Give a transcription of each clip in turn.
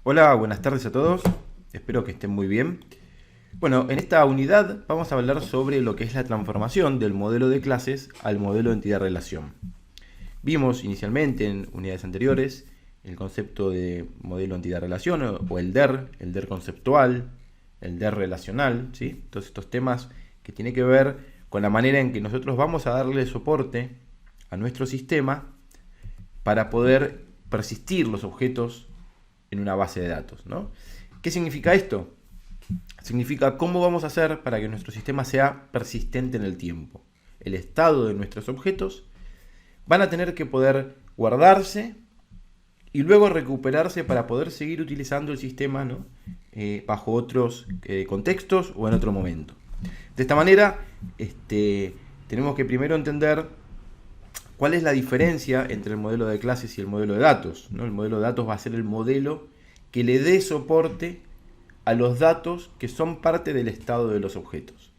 Hola, buenas tardes a todos. Espero que estén muy bien. Bueno, en esta unidad vamos a hablar sobre lo que es la transformación del modelo de clases al modelo de entidad-relación. Vimos inicialmente en unidades anteriores el concepto de modelo entidad-relación o el DER conceptual, el DER relacional, ¿sí? Todos estos temas que tienen que ver con la manera en que nosotros vamos a darle soporte a nuestro sistema para poder persistir los objetos en una base de datos, ¿no? ¿Qué significa esto? Significa cómo vamos a hacer para que nuestro sistema sea persistente en el tiempo. El estado de nuestros objetos van a tener que poder guardarse y luego recuperarse para poder seguir utilizando el sistema, ¿no? Bajo otros contextos o en otro momento. De esta manera, tenemos que primero entender cuál es la diferencia entre el modelo de clases y el modelo de datos, ¿no? El modelo de datos va a ser el modelo que le dé soporte a los datos que son parte del estado de los objetos.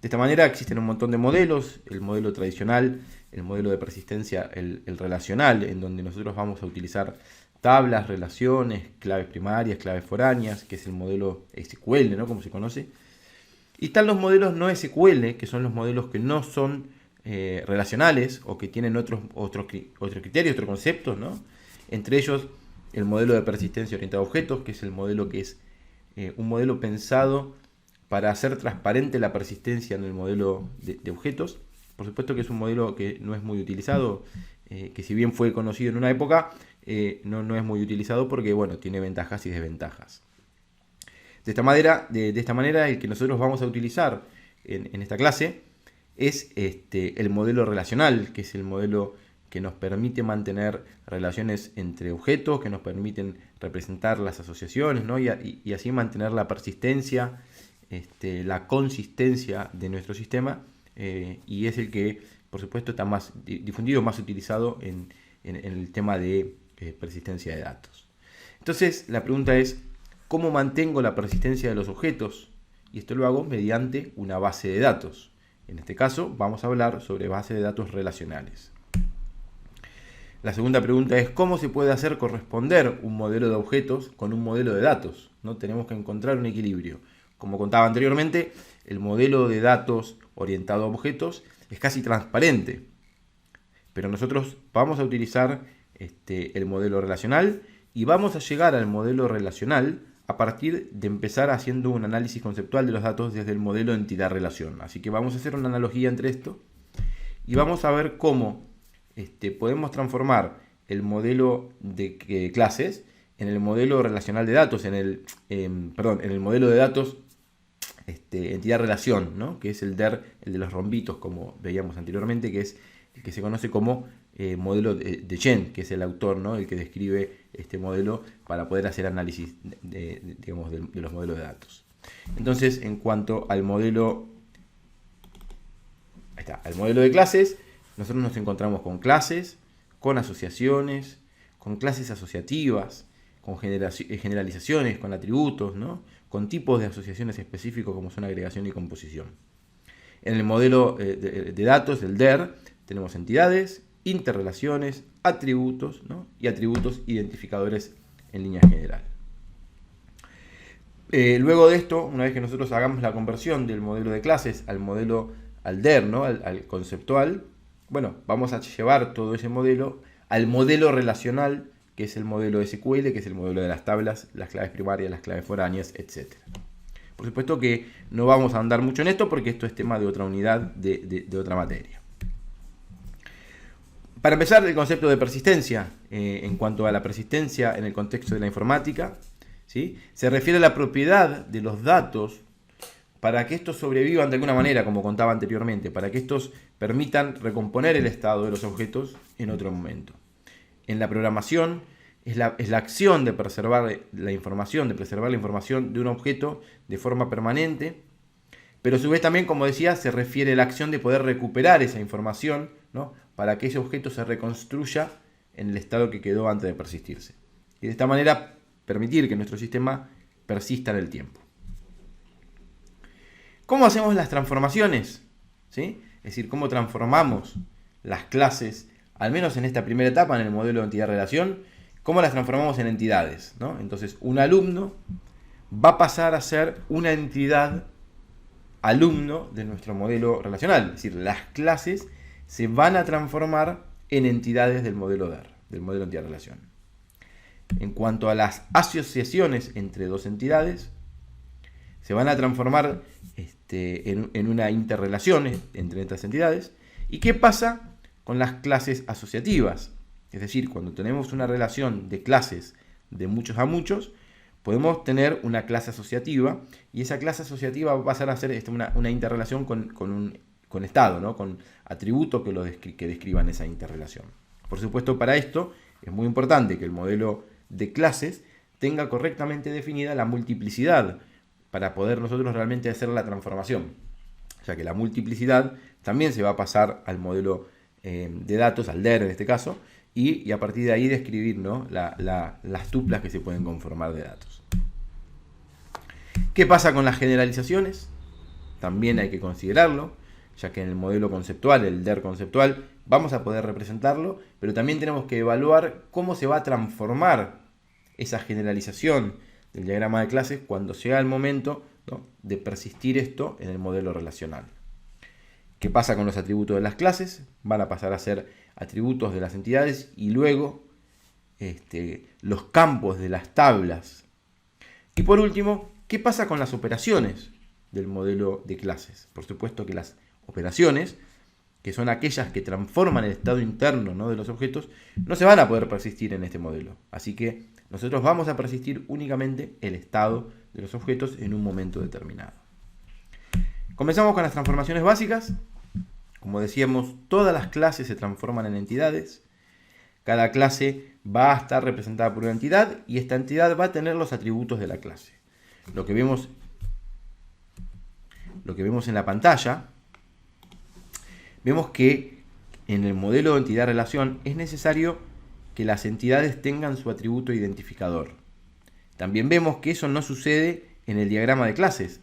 De esta manera existen un montón de modelos, el modelo tradicional, el modelo de persistencia, el relacional, en donde nosotros vamos a utilizar tablas, relaciones, claves primarias, claves foráneas, que es el modelo SQL, ¿no? Como se conoce. Y están los modelos no SQL, que son los modelos que no son relacionales o que tienen otros criterios, otros conceptos, ¿no? Entre ellos el modelo de persistencia orientado a objetos, que es el modelo que es un modelo pensado para hacer transparente la persistencia en el modelo de objetos. Por supuesto que es un modelo que no es muy utilizado, que si bien fue conocido en una época, no es muy utilizado porque bueno, tiene ventajas y desventajas. De esta manera el que nosotros vamos a utilizar en esta clase es el modelo relacional, que es el modelo que nos permite mantener relaciones entre objetos, que nos permiten representar las asociaciones, ¿no? y así mantener la persistencia, la consistencia de nuestro sistema, y es el que, por supuesto, está más difundido, más utilizado en el tema de persistencia de datos. Entonces, la pregunta es, ¿cómo mantengo la persistencia de los objetos? Y esto lo hago mediante una base de datos. En este caso, vamos a hablar sobre bases de datos relacionales. La segunda pregunta es cómo se puede hacer corresponder un modelo de objetos con un modelo de datos, ¿no? Tenemos que encontrar un equilibrio. Como contaba anteriormente, el modelo de datos orientado a objetos es casi transparente, pero nosotros vamos a utilizar el modelo relacional y vamos a llegar al modelo relacional a partir de empezar haciendo un análisis conceptual de los datos desde el modelo entidad-relación. Así que vamos a hacer una analogía entre esto y vamos a ver cómo podemos transformar el modelo de clases en el modelo relacional de datos, en el modelo de datos entidad-relación, ¿no? Que es el DER, el de los rombitos, como veíamos anteriormente, que es el que se conoce como modelo de Chen, que es el autor, ¿no? El que describe este modelo para poder hacer análisis de los modelos de datos. Entonces, en cuanto al modelo, al modelo de clases, nosotros nos encontramos con clases, con asociaciones, con clases asociativas, con generalizaciones, con atributos, ¿no? Con tipos de asociaciones específicos como son agregación y composición. En el modelo de datos, el DER, tenemos entidades, interrelaciones, atributos, ¿no? Y atributos identificadores en línea general. Luego de esto, una vez que nosotros hagamos la conversión del modelo de clases al DER, ¿no? al conceptual, bueno, vamos a llevar todo ese modelo al modelo relacional, que es el modelo SQL, que es el modelo de las tablas, las claves primarias, las claves foráneas, etc. Por supuesto que no vamos a andar mucho en esto porque esto es tema de otra unidad, de otra materia. Para empezar, el concepto de persistencia, en cuanto a la persistencia en el contexto de la informática, ¿sí? Se refiere a la propiedad de los datos para que estos sobrevivan de alguna manera, como contaba anteriormente, para que estos permitan recomponer el estado de los objetos en otro momento. En la programación es la acción de preservar la información, de un objeto de forma permanente, pero a su vez también, como decía, se refiere a la acción de poder recuperar esa información, ¿no? Para que ese objeto se reconstruya en el estado que quedó antes de persistirse. Y de esta manera permitir que nuestro sistema persista en el tiempo. ¿Cómo hacemos las transformaciones? ¿Sí? Es decir, cómo transformamos las clases, al menos en esta primera etapa, en el modelo de entidad-relación, ¿Cómo las transformamos en entidades, ¿no? Entonces, un alumno va a pasar a ser una entidad alumno de nuestro modelo relacional. Es decir, las clases se van a transformar en entidades del modelo DER, del modelo entidad-relación. En cuanto a las asociaciones entre dos entidades, se van a transformar en una interrelación entre estas entidades. ¿Y qué pasa con las clases asociativas? Es decir, cuando tenemos una relación de clases de muchos a muchos, podemos tener una clase asociativa, y esa clase asociativa va a pasar a ser una interrelación con estado, ¿no? Con atributos que describan esa interrelación. Por supuesto, para esto es muy importante que el modelo de clases tenga correctamente definida la multiplicidad para poder nosotros realmente hacer la transformación. O sea que la multiplicidad también se va a pasar al modelo de datos, al DER en este caso, y a partir de ahí describir, ¿no? las tuplas que se pueden conformar de datos. ¿Qué pasa con las generalizaciones? También hay que considerarlo, ya que en el modelo conceptual, el DER conceptual, vamos a poder representarlo, pero también tenemos que evaluar cómo se va a transformar esa generalización del diagrama de clases cuando llega el momento, ¿no? de persistir esto en el modelo relacional. ¿Qué pasa con los atributos de las clases? Van a pasar a ser atributos de las entidades y luego los campos de las tablas. Y por último, ¿qué pasa con las operaciones del modelo de clases? Por supuesto que las operaciones, que son aquellas que transforman el estado interno, ¿no? de los objetos, no se van a poder persistir en este modelo. Así que nosotros vamos a persistir únicamente el estado de los objetos en un momento determinado. Comenzamos con las transformaciones básicas. Como decíamos, todas las clases se transforman en entidades. Cada clase va a estar representada por una entidad y esta entidad va a tener los atributos de la clase. Lo que vemos en la pantalla, vemos que en el modelo de entidad-relación es necesario que las entidades tengan su atributo identificador. También vemos que eso no sucede en el diagrama de clases,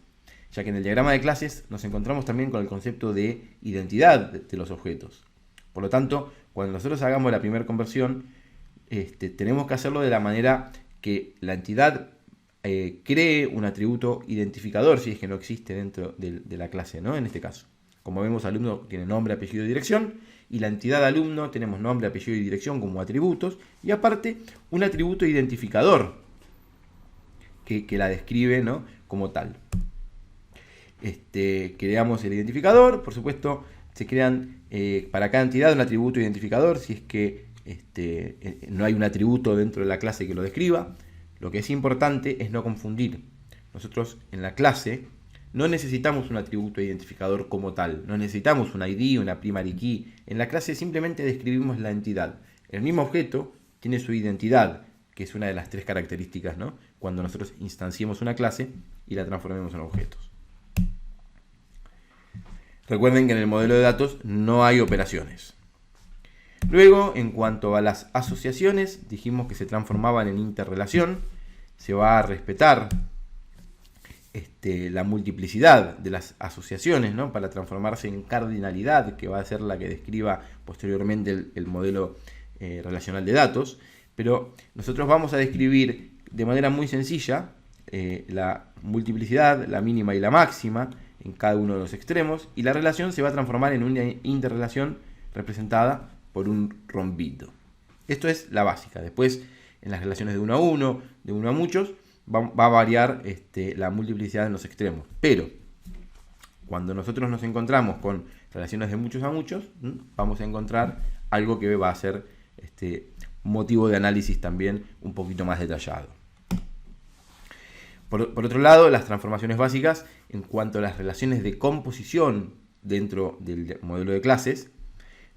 ya que en el diagrama de clases nos encontramos también con el concepto de identidad de los objetos. Por lo tanto, cuando nosotros hagamos la primera conversión, tenemos que hacerlo de la manera que la entidad cree un atributo identificador, si es que no existe dentro de la clase, ¿no? En este caso. Como vemos, alumno tiene nombre, apellido y dirección, y la entidad alumno tenemos nombre, apellido y dirección como atributos, y aparte un atributo identificador que la describe, ¿no? como tal. Creamos el identificador, por supuesto, se crean para cada entidad un atributo identificador, si es que no hay un atributo dentro de la clase que lo describa. Lo que es importante es no confundir. Nosotros en la clase no necesitamos un atributo identificador como tal, no necesitamos un ID, una primary key. En la clase simplemente describimos la entidad. El mismo objeto tiene su identidad, que es una de las tres características, ¿no? Cuando nosotros instanciemos una clase y la transformemos en objetos. Recuerden que en el modelo de datos no hay operaciones. Luego, en cuanto a las asociaciones, dijimos que se transformaban en interrelación. Se va a respetar la multiplicidad de las asociaciones, ¿no? para transformarse en cardinalidad, que va a ser la que describa posteriormente el modelo relacional de datos. Pero nosotros vamos a describir de manera muy sencilla la multiplicidad, la mínima y la máxima, en cada uno de los extremos, y la relación se va a transformar en una interrelación representada por un rombito. Esto es la básica. Después, en las relaciones de uno a uno, de uno a muchos, va a variar la multiplicidad en los extremos. Pero, cuando nosotros nos encontramos con relaciones de muchos a muchos, vamos a encontrar algo que va a ser motivo de análisis también un poquito más detallado. Por otro lado, las transformaciones básicas, en cuanto a las relaciones de composición dentro del modelo de clases,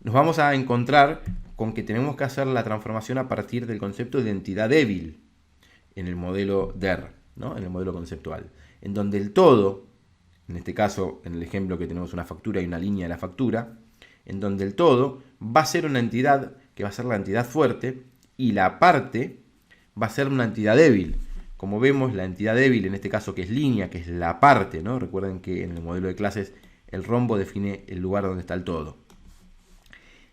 nos vamos a encontrar con que tenemos que hacer la transformación a partir del concepto de entidad débil en el modelo DER, ¿no? en el modelo conceptual, en donde el todo, en este caso, en el ejemplo que tenemos una factura y una línea de la factura, en donde el todo va a ser una entidad que va a ser la entidad fuerte y la parte va a ser una entidad débil. Como vemos, la entidad débil, en este caso que es línea, que es la parte, ¿no? Recuerden que en el modelo de clases el rombo define el lugar donde está el todo.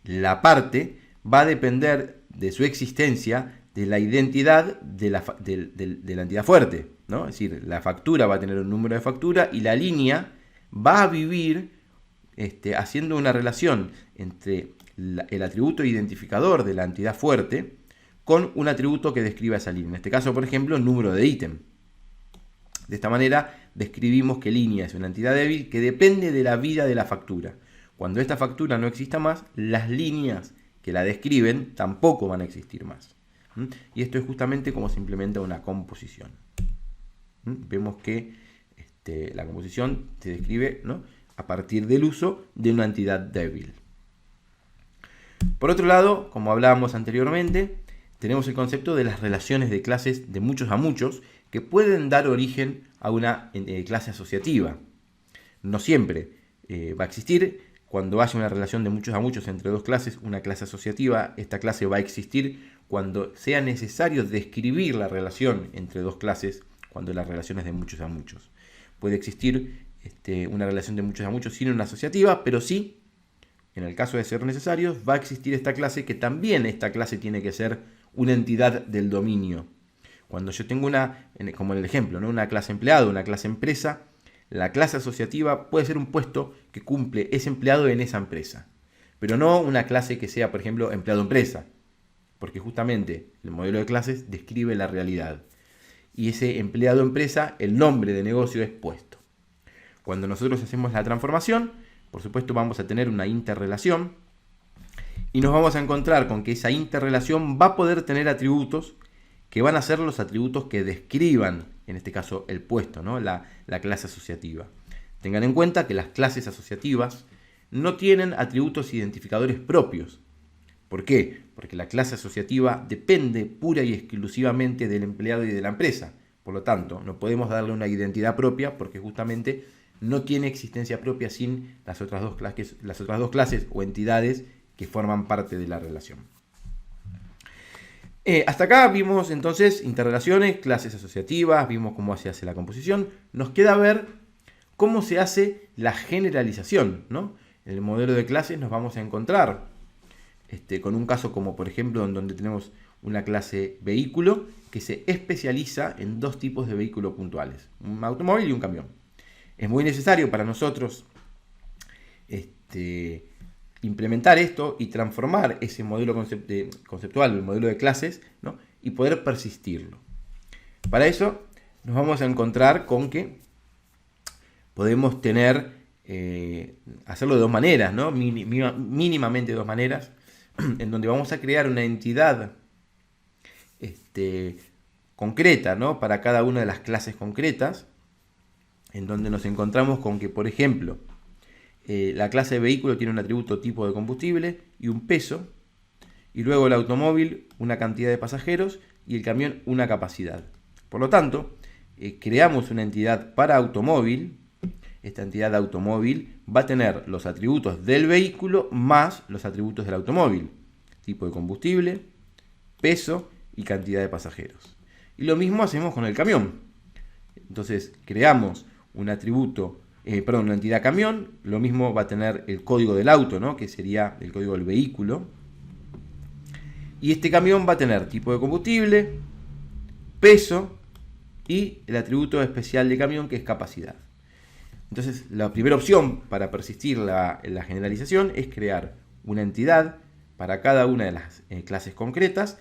La parte va a depender de su existencia de la identidad de la entidad fuerte, ¿no? Es decir, la factura va a tener un número de factura y la línea va a vivir haciendo una relación entre el atributo identificador de la entidad fuerte con un atributo que describa esa línea. En este caso, por ejemplo, el número de ítem. De esta manera describimos que línea es una entidad débil que depende de la vida de la factura. Cuando esta factura no exista más, las líneas que la describen tampoco van a existir más. Y esto es justamente como se implementa una composición. Vemos que la composición se describe, ¿no?, a partir del uso de una entidad débil. Por otro lado, como hablábamos anteriormente, tenemos el concepto de las relaciones de clases de muchos a muchos que pueden dar origen a una clase asociativa. No siempre va a existir. Cuando haya una relación de muchos a muchos entre dos clases, una clase asociativa, esta clase va a existir cuando sea necesario describir la relación entre dos clases, cuando la relación es de muchos a muchos. Puede existir una relación de muchos a muchos sin una asociativa, pero sí, en el caso de ser necesario, va a existir esta clase, que también esta clase tiene que ser una entidad del dominio. Cuando yo tengo como en el ejemplo, ¿no?, una clase empleado, una clase empresa, la clase asociativa puede ser un puesto que cumple ese empleado en esa empresa, pero no una clase que sea, por ejemplo, empleado-empresa, porque justamente el modelo de clases describe la realidad. Y ese empleado-empresa, el nombre de negocio es puesto. Cuando nosotros hacemos la transformación, por supuesto vamos a tener una interrelación y nos vamos a encontrar con que esa interrelación va a poder tener atributos que van a ser los atributos que describan, en este caso, el puesto, ¿no?, la clase asociativa. Tengan en cuenta que las clases asociativas no tienen atributos identificadores propios. ¿Por qué? Porque la clase asociativa depende pura y exclusivamente del empleado y de la empresa. Por lo tanto, no podemos darle una identidad propia porque justamente no tiene existencia propia sin las otras dos clases o entidades que forman parte de la relación. Hasta acá vimos entonces interrelaciones, clases asociativas, vimos cómo se hace la composición. Nos queda ver cómo se hace la generalización, ¿no? En el modelo de clases nos vamos a encontrar con un caso como, por ejemplo, en donde tenemos una clase vehículo que se especializa en dos tipos de vehículos puntuales, un automóvil y un camión. Es muy necesario para nosotros implementar esto y transformar ese modelo conceptual, el modelo de clases, ¿no?, y poder persistirlo. Para eso nos vamos a encontrar con que podemos hacerlo de dos maneras, ¿no?, mínimamente dos maneras, en donde vamos a crear una entidad concreta, ¿no?, para cada una de las clases concretas, en donde nos encontramos con que, por ejemplo, la clase de vehículo tiene un atributo tipo de combustible y un peso, y luego el automóvil una cantidad de pasajeros y el camión una capacidad. Por lo tanto, creamos una entidad para automóvil. Esta entidad de automóvil va a tener los atributos del vehículo más los atributos del automóvil: tipo de combustible, peso y cantidad de pasajeros. Y lo mismo hacemos con el camión. Entonces creamos un atributo, una entidad camión. Lo mismo va a tener el código del auto, ¿no?, que sería el código del vehículo. Y este camión va a tener tipo de combustible, peso y el atributo especial de camión, que es capacidad. Entonces, la primera opción para persistir la generalización es crear una entidad para cada una de las clases concretas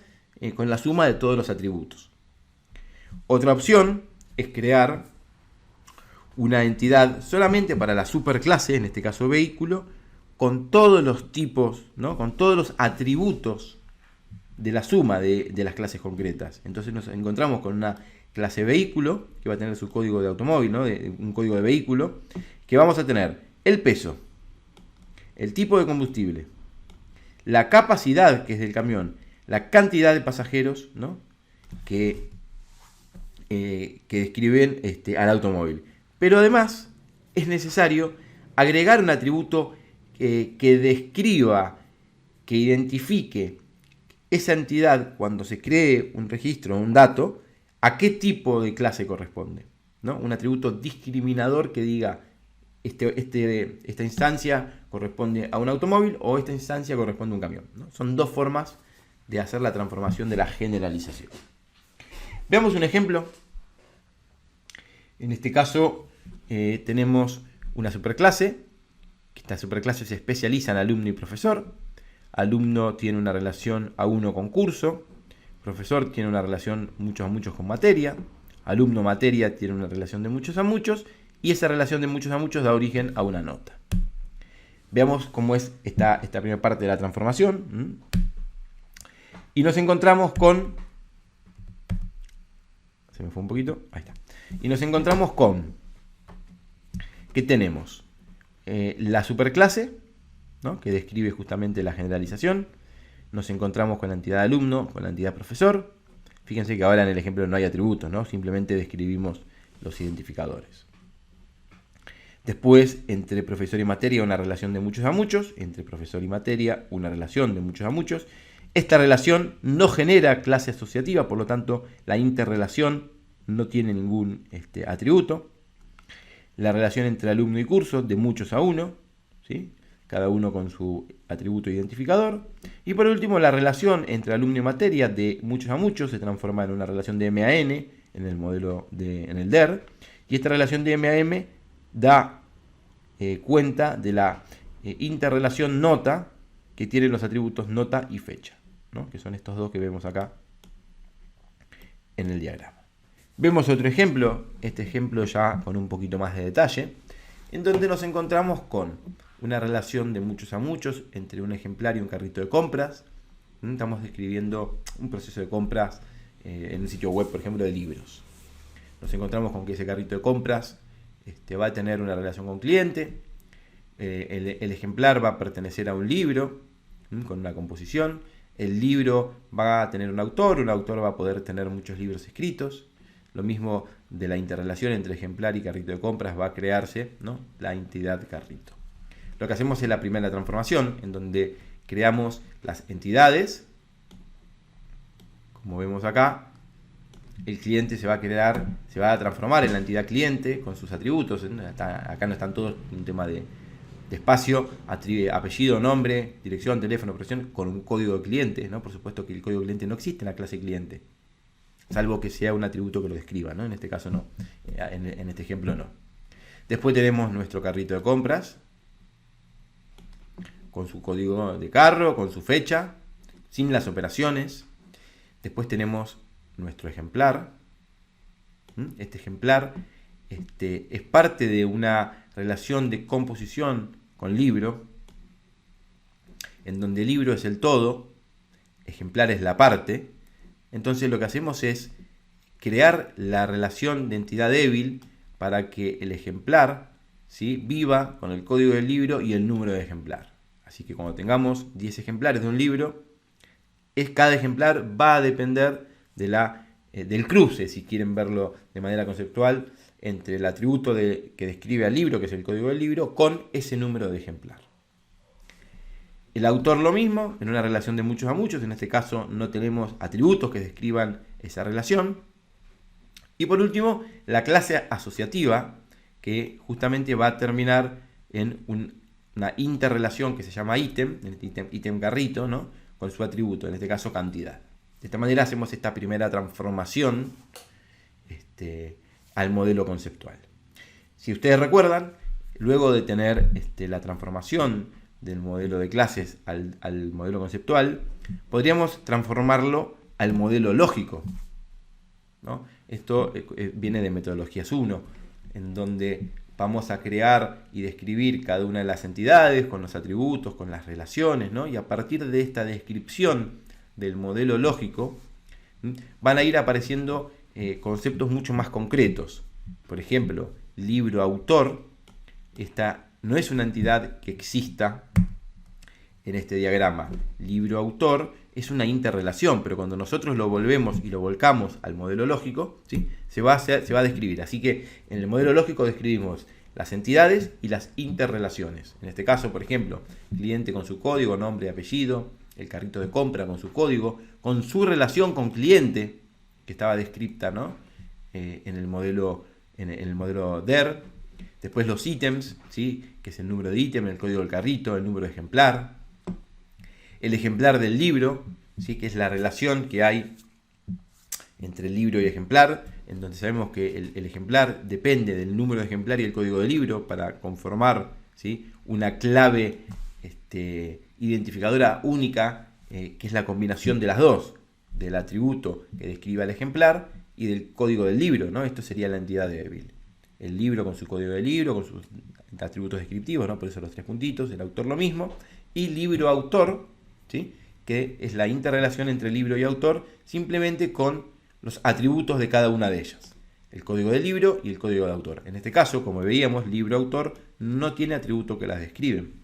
con la suma de todos los atributos. Otra opción es crear una entidad solamente para la superclase, en este caso vehículo, con todos los tipos, ¿no?, con todos los atributos de la suma de las clases concretas. Entonces nos encontramos con una clase vehículo que va a tener su código de automóvil, ¿no?, un código de vehículo, que vamos a tener el peso, el tipo de combustible, la capacidad, que es del camión, la cantidad de pasajeros, ¿no?, que describen al automóvil. Pero además es necesario agregar un atributo que describa, que identifique esa entidad cuando se cree un registro o un dato, a qué tipo de clase corresponde, ¿no? Un atributo discriminador que diga esta instancia corresponde a un automóvil o esta instancia corresponde a un camión, ¿no? Son dos formas de hacer la transformación de la generalización. Veamos un ejemplo. En este caso tenemos una superclase. Esta superclase se especializa en alumno y profesor. Alumno tiene una relación A1 con curso. Profesor tiene una relación muchos a muchos con materia. Alumno materia tiene una relación de muchos a muchos. Y esa relación de muchos a muchos da origen a una nota. Veamos cómo es esta primera parte de la transformación. Y nos encontramos con... Se me fue un poquito. Ahí está. Y nos encontramos con que tenemos la superclase, ¿no?, que describe justamente la generalización. Nos encontramos con la entidad alumno, con la entidad profesor. Fíjense que ahora en el ejemplo no hay atributos, ¿no? Simplemente describimos los identificadores. Después, entre profesor y materia, una relación de muchos a muchos. Entre profesor y materia, una relación de muchos a muchos. Esta relación no genera clase asociativa, por lo tanto, la interrelación no tiene ningún atributo. La relación entre alumno y curso, de muchos a uno, ¿sí?, cada uno con su atributo identificador. Y por último, la relación entre alumno y materia, de muchos a muchos, se transforma en una relación de M a N en el modelo en el DER. Y esta relación de M a M da cuenta de la interrelación nota, que tiene los atributos nota y fecha, ¿no?, que son estos dos que vemos acá en el diagrama. Vemos otro ejemplo, este ejemplo ya con un poquito más de detalle, en donde nos encontramos con una relación de muchos a muchos entre un ejemplar y un carrito de compras. Estamos describiendo un proceso de compras en un sitio web, por ejemplo, de libros. Nos encontramos con que ese carrito de compras va a tener una relación con cliente. El ejemplar va a pertenecer a un libro con una composición. El libro va a tener un autor va a poder tener muchos libros escritos. Lo mismo de la interrelación entre ejemplar y carrito de compras, va a crearse, ¿no?, la entidad carrito. Lo que hacemos es la primera transformación, en donde creamos las entidades. Como vemos acá, el cliente se va a transformar en la entidad cliente con sus atributos. Acá no están todos un tema de espacio, apellido, nombre, dirección, teléfono, profesión, con un código de cliente, ¿no? Por supuesto que el código de cliente no existe en la clase cliente, salvo que sea un atributo que lo describa, ¿no? En este caso no, en este ejemplo no. Después tenemos nuestro carrito de compras, con su código de carro, con su fecha, sin las operaciones. Después tenemos nuestro ejemplar. Este ejemplar es parte de una relación de composición con libro, en donde libro es el todo, ejemplar es la parte. Entonces lo que hacemos es crear la relación de entidad débil para que el ejemplar, ¿sí?, viva con el código del libro y el número de ejemplar. Así que cuando tengamos 10 ejemplares de un libro, cada ejemplar va a depender del cruce, si quieren verlo de manera conceptual, entre el atributo que describe al libro, que es el código del libro, con ese número de ejemplar. El autor lo mismo, en una relación de muchos a muchos. En este caso no tenemos atributos que describan esa relación. Y por último, la clase asociativa, que justamente va a terminar en una interrelación que se llama ítem, ítem carrito, ¿no?, con su atributo, en este caso cantidad. De esta manera hacemos esta primera transformación al modelo conceptual. Si ustedes recuerdan, luego de tener la transformación del modelo de clases al modelo conceptual, podríamos transformarlo al modelo lógico, ¿no? Esto viene de metodologías 1, en donde vamos a crear y describir cada una de las entidades con los atributos, con las relaciones, ¿no? Y a partir de esta descripción del modelo lógico van a ir apareciendo conceptos mucho más concretos. Por ejemplo, libro-autor, esta no es una entidad que exista en este diagrama. Libro-autor es una interrelación, pero cuando nosotros lo volvemos y lo volcamos al modelo lógico, ¿sí?, se va a describir. Así que en el modelo lógico describimos las entidades y las interrelaciones. En este caso, por ejemplo, cliente con su código, nombre y apellido, el carrito de compra con su código, con su relación con cliente, que estaba descripta, ¿no?, en el modelo DER. Después los ítems, ¿sí?, que es el número de ítem, el código del carrito, el número de ejemplar. El ejemplar del libro, ¿sí? Que es la relación que hay entre el libro y ejemplar, en donde sabemos que el ejemplar depende del número de ejemplar y el código del libro para conformar, ¿sí? Una clave identificadora única, que es la combinación de las dos, del atributo que describe al ejemplar y del código del libro, ¿no? Esto sería la entidad débil. El libro con su código de libro, con sus atributos descriptivos, ¿no? Por eso los 3 puntitos, el autor lo mismo, y libro-autor, ¿sí? Que es la interrelación entre libro y autor, simplemente con los atributos de cada una de ellas. El código del libro y el código de autor. En este caso, como veíamos, libro-autor no tiene atributo que las describen.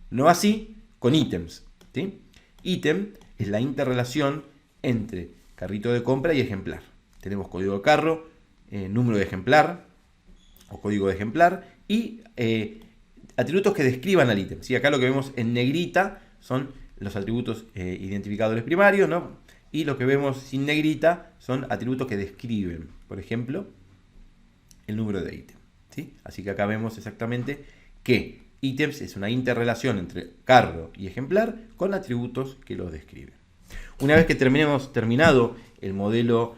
No así con ítems, ¿sí? Ítem es la interrelación entre carrito de compra y ejemplar. Tenemos código de carro, número de ejemplar o código de ejemplar y atributos que describan al ítem. ¿Sí? Acá lo que vemos en negrita son los atributos identificadores primarios, ¿no? Y lo que vemos sin negrita son atributos que describen, por ejemplo, el número de ítem, ¿sí? Así que acá vemos exactamente que ítems es una interrelación entre carro y ejemplar con atributos que los describen. Una vez que terminado el modelo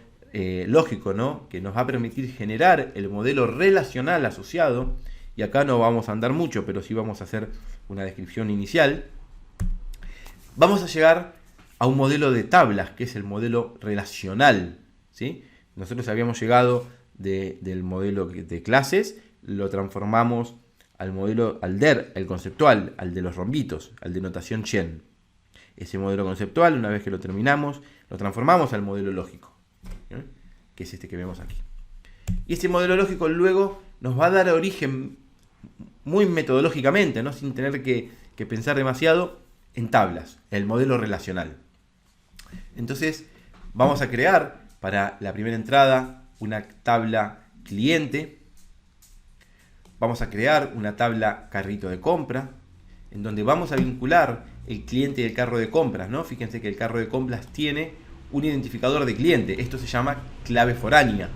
lógico, ¿no? Que nos va a permitir generar el modelo relacional asociado, y acá no vamos a andar mucho, pero sí vamos a hacer una descripción inicial, vamos a llegar a un modelo de tablas, que es el modelo relacional, ¿sí? Nosotros habíamos llegado del modelo de clases, lo transformamos al modelo, al DER, el conceptual, al de los rombitos, al de notación Chen. Ese modelo conceptual, una vez que lo terminamos, lo transformamos al modelo lógico, ¿eh? Que es este que vemos aquí. Y este modelo lógico luego nos va a dar origen muy metodológicamente, ¿no? Sin tener que pensar demasiado, en tablas, el modelo relacional. Entonces vamos a crear para la primera entrada una tabla cliente, vamos a crear una tabla carrito de compra, en donde vamos a vincular el cliente y el carro de compras, ¿no? Fíjense que el carro de compras tiene un identificador de cliente, esto se llama clave foránea,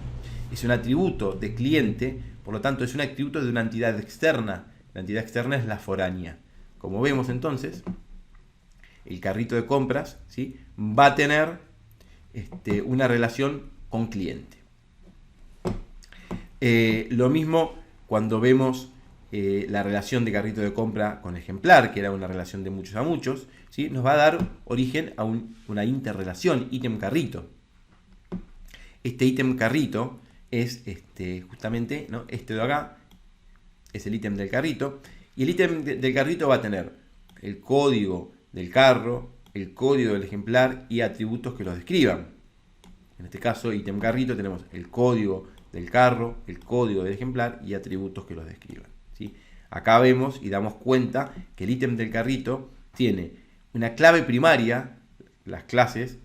es un atributo de cliente, por lo tanto es un atributo de una entidad externa, la entidad externa es la foránea. Como vemos entonces, el carrito de compras, ¿sí? Va a tener una relación con cliente. Lo mismo cuando vemos la relación de carrito de compra con ejemplar, que era una relación de muchos a muchos, ¿sí? Nos va a dar origen a una interrelación ítem-carrito. Este ítem carrito es justamente, ¿no? Este de acá es el ítem del carrito, y el ítem del carrito va a tener el código del carro, el código del ejemplar y atributos que los describan. En este caso, ítem carrito, tenemos el código del carro, el código del ejemplar y atributos que los describan, ¿sí? Acá vemos y damos cuenta que el ítem del carrito tiene una clave primaria, las tablas,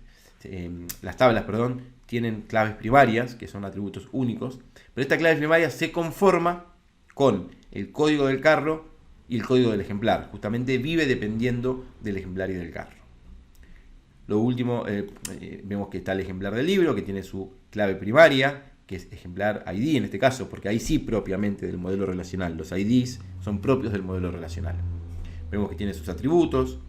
tienen claves primarias, que son atributos únicos, pero esta clave primaria se conforma con el código del carro y el código del ejemplar. Justamente vive dependiendo del ejemplar y del carro. Lo último, vemos que está el ejemplar del libro, que tiene su clave primaria, que es ejemplar ID en este caso, porque ahí sí propiamente del modelo relacional. Los IDs son propios del modelo relacional. Vemos que tiene sus atributos.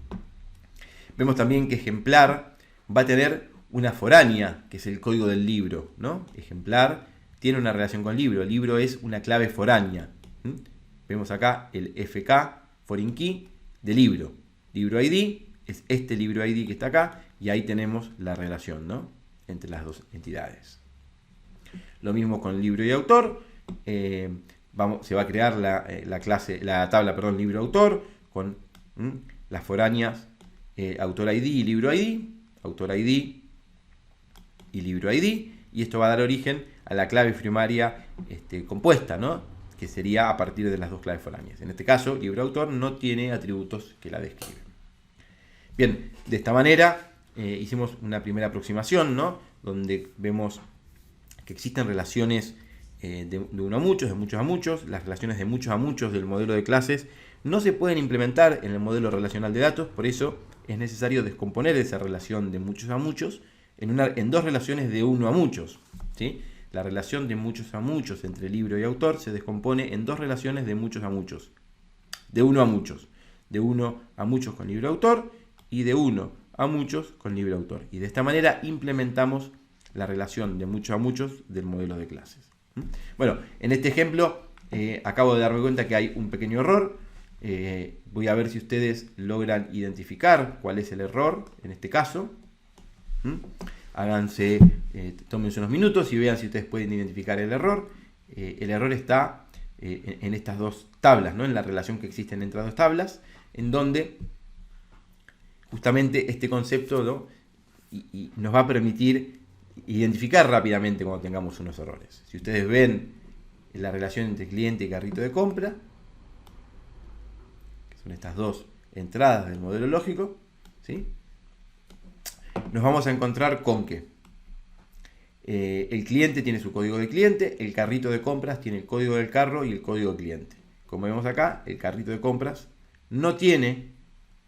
Vemos también que ejemplar va a tener una foránea, que es el código del libro, ¿no? Ejemplar tiene una relación con libro. El libro es una clave foránea. Vemos acá el FK, foreign key, de libro. Libro ID es este libro ID que está acá, y ahí tenemos la relación, ¿no? Entre las dos entidades. Lo mismo con libro y autor. Se va a crear la tabla libro-autor con las foráneas autor ID y libro ID, autor ID y libro ID, y esto va a dar origen a la clave primaria compuesta, ¿no? Que sería a partir de las dos claves foráneas. En este caso, libro-autor no tiene atributos que la describen. Bien, de esta manera hicimos una primera aproximación, ¿no? Donde vemos que existen relaciones de uno a muchos, de muchos a muchos. Las relaciones de muchos a muchos del modelo de clases no se pueden implementar en el modelo relacional de datos, por eso es necesario descomponer esa relación de muchos a muchos en dos relaciones de uno a muchos, ¿sí? La relación de muchos a muchos entre libro y autor se descompone en dos relaciones de muchos a muchos, de uno a muchos, de uno a muchos con libro-autor y de uno a muchos con libre autor. Y de esta manera implementamos la relación de muchos a muchos del modelo de clases. Bueno, en este ejemplo acabo de darme cuenta que hay un pequeño error. Voy a ver si ustedes logran identificar cuál es el error en este caso. Háganse, tómense unos minutos y vean si ustedes pueden identificar el error. El error está en estas dos tablas, ¿no? En la relación que existe entre las dos tablas, en donde justamente este concepto, ¿no? y nos va a permitir identificar rápidamente cuando tengamos unos errores. Si ustedes ven la relación entre cliente y carrito de compra, que son estas dos entradas del modelo lógico, ¿sí? Nos vamos a encontrar con que el cliente tiene su código de cliente, el carrito de compras tiene el código del carro y el código de cliente. Como vemos acá, el carrito de compras no tiene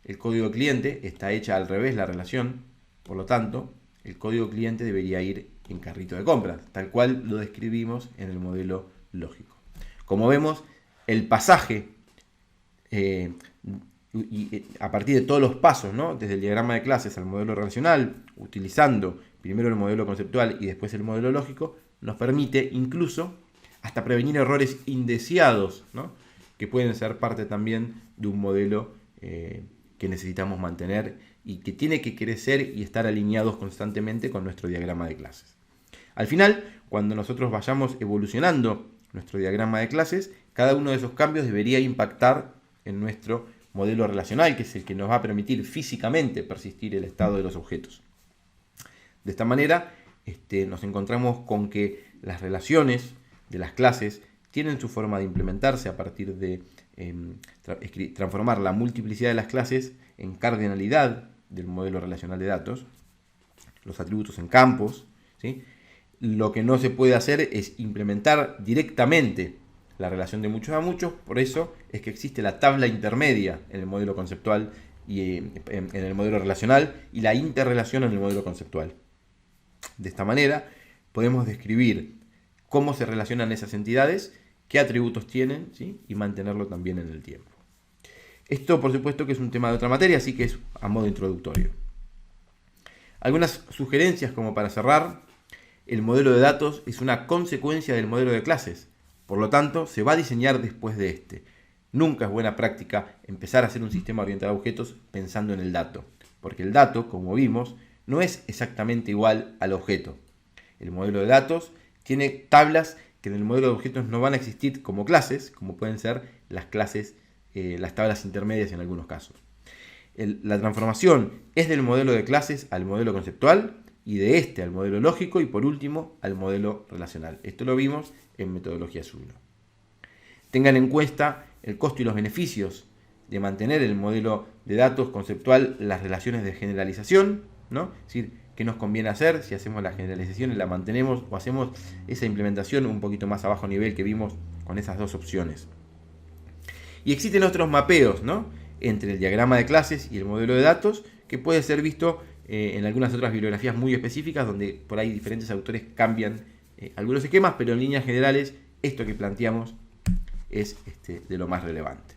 el código de cliente, está hecha al revés la relación, por lo tanto, el código cliente debería ir en carrito de compras, tal cual lo describimos en el modelo lógico. Como vemos, el pasaje a partir de todos los pasos, ¿no? Desde el diagrama de clases al modelo relacional, utilizando primero el modelo conceptual y después el modelo lógico, nos permite incluso hasta prevenir errores indeseados, ¿no? Que pueden ser parte también de un modelo que necesitamos mantener y que tiene que crecer y estar alineados constantemente con nuestro diagrama de clases. Al final, cuando nosotros vayamos evolucionando nuestro diagrama de clases, cada uno de esos cambios debería impactar en nuestro modelo relacional, que es el que nos va a permitir físicamente persistir el estado de los objetos. De esta manera, nos encontramos con que las relaciones de las clases tienen su forma de implementarse a partir de transformar la multiplicidad de las clases en cardinalidad del modelo relacional de datos, los atributos en campos, ¿sí? Lo que no se puede hacer es implementar directamente la relación de muchos a muchos, por eso es que existe la tabla intermedia en el modelo conceptual y en el modelo relacional y la interrelación en el modelo conceptual. De esta manera podemos describir cómo se relacionan esas entidades, qué atributos tienen, ¿sí? Y mantenerlo también en el tiempo. Esto por supuesto que es un tema de otra materia, así que es a modo introductorio. Algunas sugerencias como para cerrar: el modelo de datos es una consecuencia del modelo de clases, por lo tanto se va a diseñar después de este. Nunca es buena práctica empezar a hacer un sistema orientado a objetos pensando en el dato, porque el dato, como vimos, no es exactamente igual al objeto. El modelo de datos tiene tablas que en el modelo de objetos no van a existir como clases, como pueden ser las clases, las tablas intermedias en algunos casos. La transformación es del modelo de clases al modelo conceptual y de este al modelo lógico y por último al modelo relacional. Esto lo vimos en metodologías 1. Tengan en cuenta el costo y los beneficios de mantener el modelo de datos conceptual, las relaciones de generalización, ¿no? Es decir, qué nos conviene hacer si hacemos la generalización y la mantenemos o hacemos esa implementación un poquito más a bajo nivel que vimos con esas dos opciones. Y existen otros mapeos, ¿no? Entre el diagrama de clases y el modelo de datos, que puede ser visto en algunas otras bibliografías muy específicas, donde por ahí diferentes autores cambian algunos esquemas, pero en líneas generales esto que planteamos es de lo más relevante.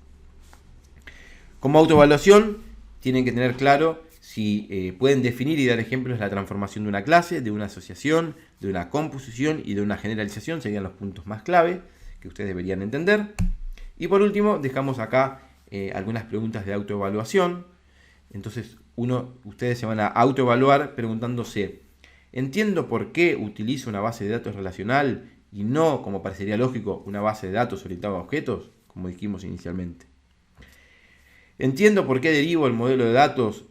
Como autoevaluación, tienen que tener claro si pueden definir y dar ejemplos de la transformación de una clase, de una asociación, de una composición y de una generalización. Serían los puntos más clave que ustedes deberían entender. Y por último, dejamos acá algunas preguntas de autoevaluación. Entonces, ustedes se van a autoevaluar preguntándose: ¿entiendo por qué utilizo una base de datos relacional y no, como parecería lógico, una base de datos orientada a objetos, como dijimos inicialmente? ¿Entiendo por qué derivo el modelo de datos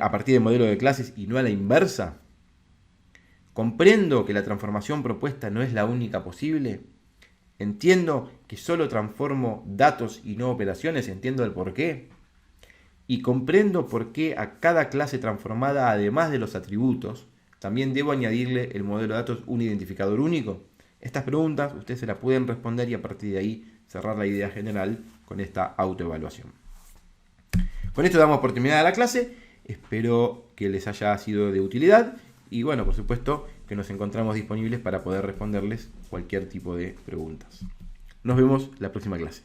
a partir del modelo de clases y no a la inversa? ¿Comprendo que la transformación propuesta no es la única posible? ¿Entiendo que solo transformo datos y no operaciones? ¿Entiendo el por qué? Y comprendo por qué a cada clase transformada, además de los atributos, también debo añadirle el modelo de datos un identificador único. Estas preguntas ustedes se las pueden responder y a partir de ahí cerrar la idea general con esta autoevaluación. Con esto damos por terminada la clase. Espero que les haya sido de utilidad y bueno, por supuesto que nos encontramos disponibles para poder responderles cualquier tipo de preguntas. Nos vemos la próxima clase.